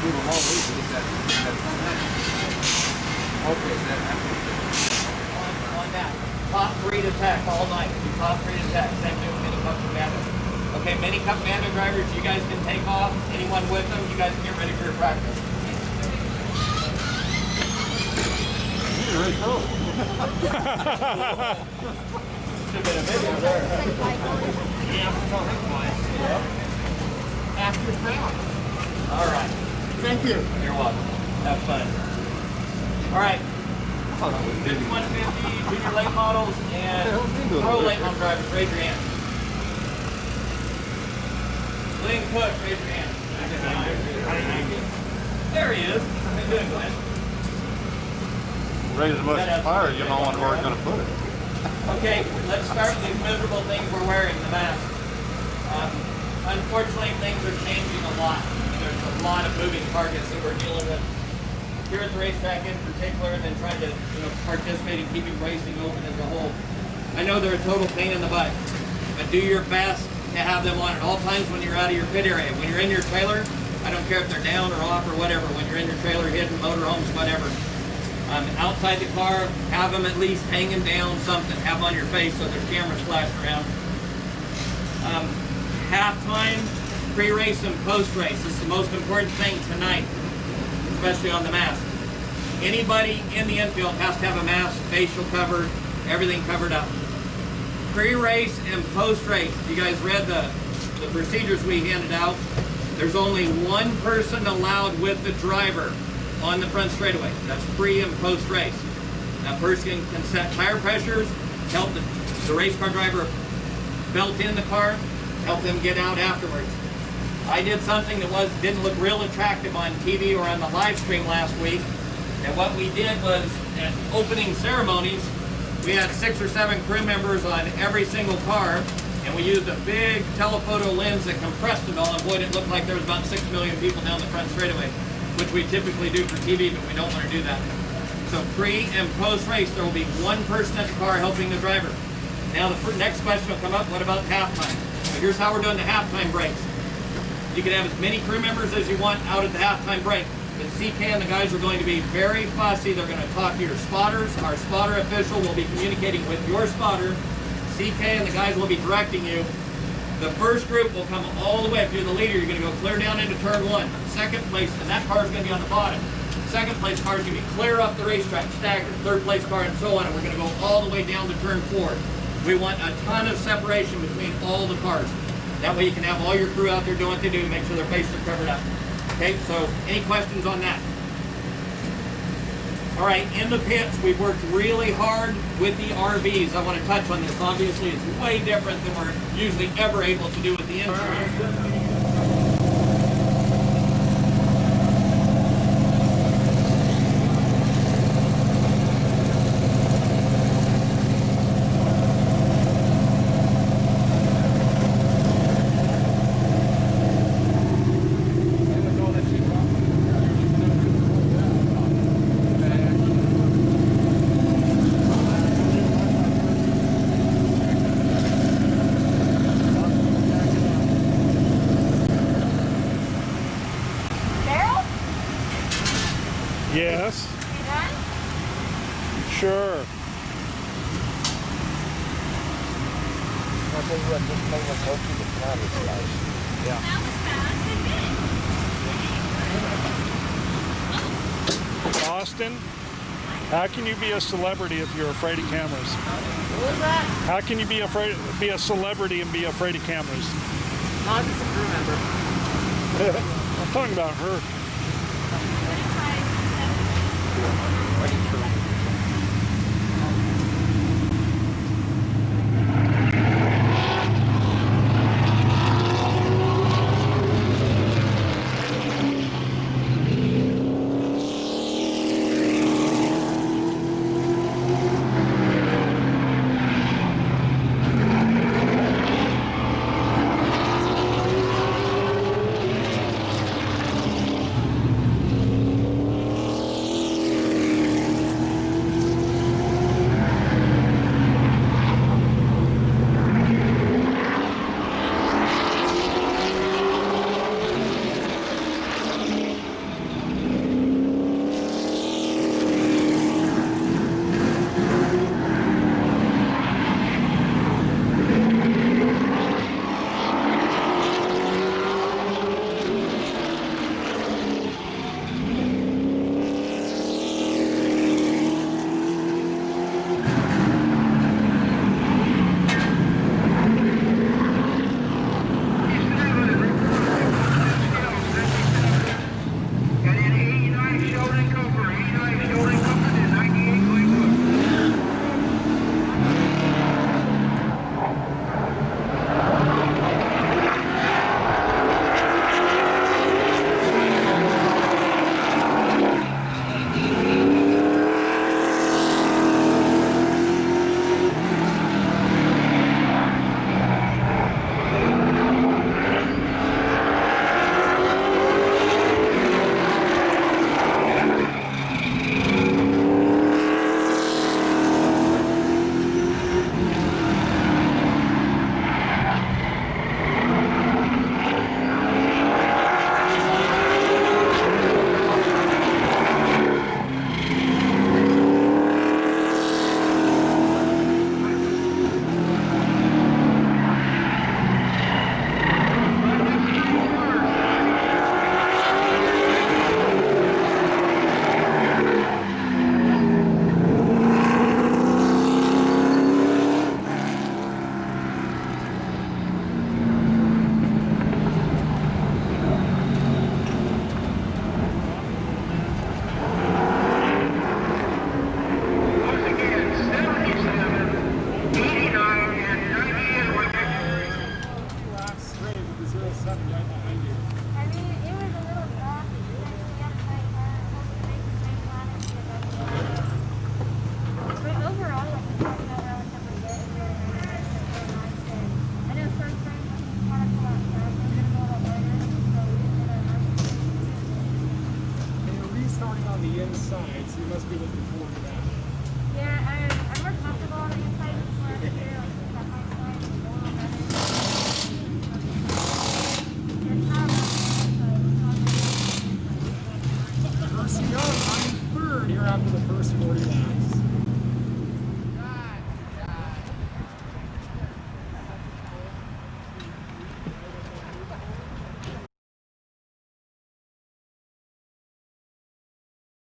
Okay, on that. Top 3 to tech all night. Top 3 to tech. Same thing with mini cup commando. Okay, mini cup commando drivers, you guys can take off. Anyone with them, you guys can get ready for your practice. You're really cool. Should have been a video there. After crown. All right. Thank you. You're welcome. Have fun. All right. 5150 junior late models and pro late model drivers, raise your hand. Glenn Cook, raise your hand. There he is. How you doing, Glenn? Raise as much fire as you don't want where it's going to put it. Okay, let's start with these miserable things we're wearing, the mask. Unfortunately, things are changing a lot. There's a lot of moving targets that we're dealing with here at the racetrack in particular, and then trying to participate in keeping racing open as a whole. I know they're a total pain in the butt, but do your best to have them on at all times when you're out of your pit area. When you're in your trailer, I don't care if they're down or off or whatever, when you're in your trailer, hidden, motorhomes, whatever. Outside the car, have them at least hanging down something. Have them on your face so there's cameras flashing around. Halftime, pre-race and post-race. This is the most important thing tonight, especially on the mask. Anybody in the infield has to have a mask, facial cover, everything covered up. Pre-race and post-race, you guys read the procedures we handed out. There's only one person allowed with the driver on the front straightaway. That's pre and post-race. That person can set tire pressures, help the race car driver belt in the car, help them get out afterwards. I did something that didn't look real attractive on TV or on the live stream last week. And what we did was, at opening ceremonies, we had 6 or 7 crew members on every single car, and we used a big telephoto lens that compressed it all, and boy, it looked like there was about 6 million people down the front straightaway, which we typically do for TV, but we don't want to do that. So pre and post race, there will be one person at the car helping the driver. Now the next question will come up, what about halftime? So here's how we're doing the halftime breaks. You can have as many crew members as you want out at the halftime break. But CK and the guys are going to be very fussy. They're going to talk to your spotters. Our spotter official will be communicating with your spotter. CK and the guys will be directing you. The first group will come all the way. If you're the leader, you're going to go clear down into turn 1. Second place, and that car is going to be on the bottom. Second place car is going to be clear up the racetrack, staggered. Third place car, and so on. And we're going to go all the way down to turn 4. We want a ton of separation between all the cars. That way you can have all your crew out there doing what they do, make sure their faces are covered up. Okay, so any questions on that? All right, in the pits, we've worked really hard with the RVs. I want to touch on this. Obviously, it's way different than we're usually ever able to do with the insurance. Yes. You done? Sure. I'll tell you what, just make my coffee the clouded slice. Yeah. That was fast. Austin, how can you be a celebrity if you're afraid of cameras? What was that? How can you be a celebrity and be afraid of cameras? Not just a crew member. I'm talking about her. on the inside, so you must be looking forward to that. Yeah, I'm more comfortable on the inside before I do like the outside, a little better. It's not Mercy up, I'm third here after the first 40 laps.